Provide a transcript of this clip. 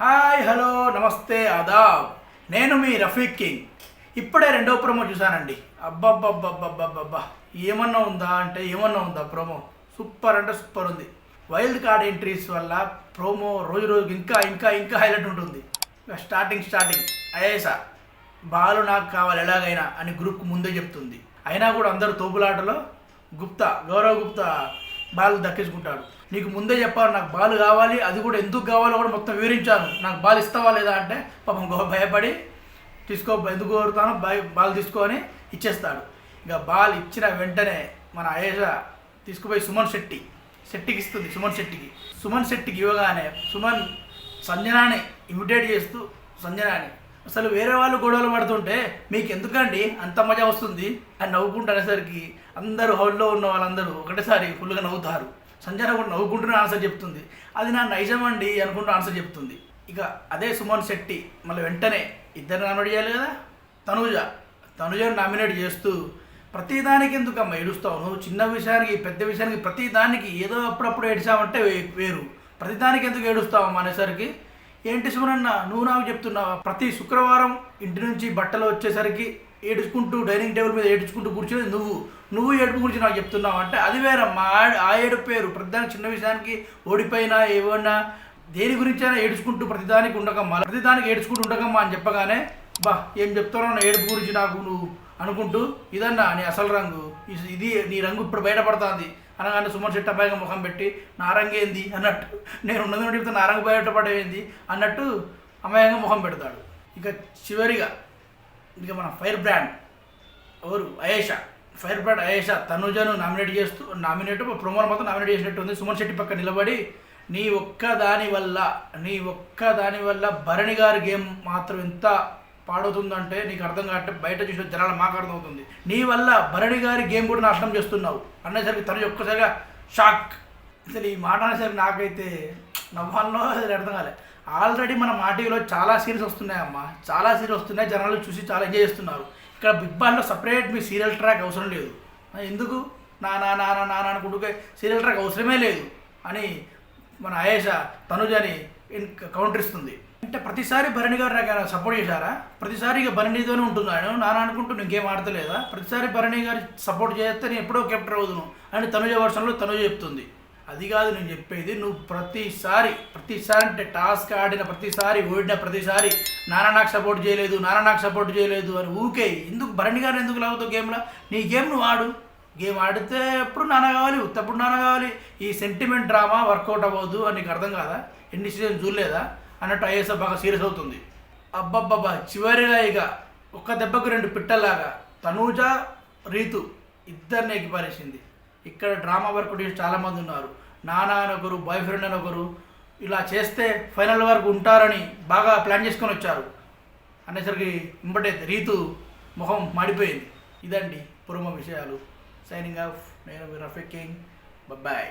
Hi hello నమస్తే ఆదాబ్. నేను మీ Rafiq king. ఇప్పుడే రెండో ప్రోమో చూశానండి. అబ్బబ్బబ్బబ్బబ్బబ్బా, ఏమన్నా ఉందా ప్రోమో. సూపర్ అంటే సూపర్ ఉంది. వైల్డ్ కార్డ్ ఎంట్రీస్ వల్ల ప్రోమో రోజు రోజుకి ఇంకా ఇంకా ఇంకా హైలైట్ ఉంటుంది. స్టార్టింగ్ అయ్యేసా బాలు నాకు కావాలి ఎలాగైనా అని గ్రూప్కి ముందే చెప్తుంది. అయినా కూడా అందరూ తోపులాటలో గౌరవ్ గుప్తా బాల్ దక్కించుకుంటాడు. నీకు ముందే చెప్పాను నాకు బాల్ కావాలి, అది కూడా ఎందుకు కావాలో కూడా మొత్తం వివరించాను. నాకు బాల్ ఇస్తావా లేదా అంటే పాపం భయపడి ఎందుకు కోరుతాను బాల్ తీసుకొని ఇచ్చేస్తాడు. ఇక బాల్ ఇచ్చిన వెంటనే మన అయేషా తీసుకుపోయి శెట్టికి ఇస్తుంది. సుమన్ శెట్టికి ఇవ్వగానే సుమన్ సంజనాని ఇమిటేట్ చేస్తూ అసలు వేరే వాళ్ళు గొడవలు పడుతుంటే మీకు ఎందుకండి అంత మజా వస్తుంది అని నవ్వుకుంటూ అనేసరికి అందరూ హౌల్లో ఉన్న వాళ్ళందరూ ఒకటేసారి ఫుల్గా నవ్వుతారు. సంజన కూడా నవ్వుకుంటూనే ఆన్సర్ చెప్తుంది. అది నా నైజం అండి అనుకుంటూ ఆన్సర్ చెప్తుంది. ఇక అదే సుమన్ శెట్టి మళ్ళీ వెంటనే ఇద్దరు నామినేట్ చేయాలి కదా. తనుజను నామినేట్ చేస్తూ ప్రతిదానికి ఎందుకమ్మా ఏడుస్తావు నువ్వు, చిన్న విషయానికి పెద్ద విషయానికి ప్రతిదానికి ఏదో అప్పుడప్పుడు ఏడిచావంటే వేరు, ప్రతిదానికి ఎందుకు ఏడుస్తావమ్మా అనేసరికి ఏంటి సుమనన్న నువ్వు నాకు చెప్తున్నావా, ప్రతి శుక్రవారం ఇంటి నుంచి బట్టలు వచ్చేసరికి ఏడుచుకుంటూ డైనింగ్ టేబుల్ మీద ఏడుచుకుంటూ కూర్చొని నువ్వు ఏడుపు గురించి నాకు చెప్తున్నావు అంటే అది వేరమ్మా. ఆ ఏడుపు పేరు. ప్రతిదానికి చిన్న విషయానికి ఓడిపోయినా ఏమన్నా దేని గురించి అయినా ఏడుచుకుంటూ ప్రతిదానికి ఏడ్చుకుంటూ అని చెప్పగానే ఏం చెప్తానో నా ఏడుపు గురించి నాకు నువ్వు అనుకుంటూ ఇదన్నా నీ అసలు రంగు, ఇది నీ రంగు ఇప్పుడు బయటపడుతుంది అనగానే సుమన్ శెట్టి అబ్బాయిగా ముఖం పెట్టి నా రంగు ఏంది అన్నట్టు, నేను ఉన్నది చెప్తే నా రంగు బయటపడేది అన్నట్టు అమ్మాయిగా ముఖం పెడతాడు. ఇక చివరిగా మన ఫైర్ బ్రాండ్ అయేషా తనుజను నామినేట్ ప్రమోన్ మొత్తం నామినేట్ చేసినట్టు ఉంది. సుమన్ శెట్టి పక్క నిలబడి నీ ఒక్క దాని వల్ల భరణి గారి గేమ్ మాత్రం ఎంత పాడవుతుందంటే నీకు అర్థం కావట్టే, బయట చూసిన జనాలు మాకు అర్థమవుతుంది. నీ వల్ల భరణి గారి గేమ్ కూడా నాశనం చేస్తున్నావు అనేసరికి తను ఒక్కసారిగా షాక్. అసలు ఈ మాట అనేసరికి నాకైతే నవ్వాలో అది అర్థం కాలే. ఆల్రెడీ మన మా టీవీలో చాలా సీరియల్స్ వస్తున్నాయమ్మా, జనాలు చూసి చాలా ఎంజాయ్ చేస్తున్నారు. ఇక్కడ బిగ్ బాస్లో సపరేట్ మీ సీరియల్ ట్రాక్ అవసరం లేదు. ఎందుకు నానా అనుకుంటూ సీరియల్ ట్రాక్ అవసరమే లేదు అని మన అయేషా తనుజని కౌంటర్ ఇస్తుంది. అంటే ప్రతిసారి భరణి గారు నాకు సపోర్ట్ చేశారా, ప్రతిసారి ఇక భరణితోనే ఉంటున్నాను నాన్న అనుకుంటూ ఇంకేం ఆడతలేదా, ప్రతిసారి భరణి గారు సపోర్ట్ చేస్తే నేను ఎప్పుడో కెప్టెన్ అవుదును అని తనుజ వర్షంలో తనుజ చెప్తుంది. అది కాదు నేను చెప్పేది, నువ్వు ప్రతిసారి అంటే టాస్క్ ఆడిన ప్రతిసారి ఓడిన ప్రతిసారి నాన్న నాకు సపోర్ట్ చేయలేదు అని ఊకే ఎందుకు భరణి గారు ఎందుకు లాగుతావు గేమ్లో, నీ గేమ్ నువ్వు ఆడు, గేమ్ ఆడితే ఎప్పుడు నాన్న కావాలి, ఉత్తప్పుడు నాన్న కావాలి, ఈ సెంటిమెంట్ డ్రామా వర్కౌట్ అవ్వదు అని నీకు అర్థం కాదా, ఎన్ని సీజన్ చూడలేదా అన్నట్టు ఐఎస్ఆ బాగా సీరియస్ అవుతుంది. అబ్బబ్బబ్బా చివరిగా ఇక ఒక్క దెబ్బకు రెండు పిట్టలాగా తనూజ రీతు ఇద్దరిని ఎక్కిపారేసింది. ఇక్కడ డ్రామా వర్క్ చేసి చాలామంది ఉన్నారు. నాన్న అని ఒకరు, బాయ్ ఫ్రెండ్ అని ఒకరు, ఇలా చేస్తే ఫైనల్ వరకు ఉంటారని బాగా ప్లాన్ చేసుకొని వచ్చారు అనేసరికి ఇంబటే రీతు మొహం మాడిపోయింది. ఇదండి ప్రోమో విషయాలు. సైనింగ్ ఆఫ్, నేను రఫీక్ కింగ్. బాయ్.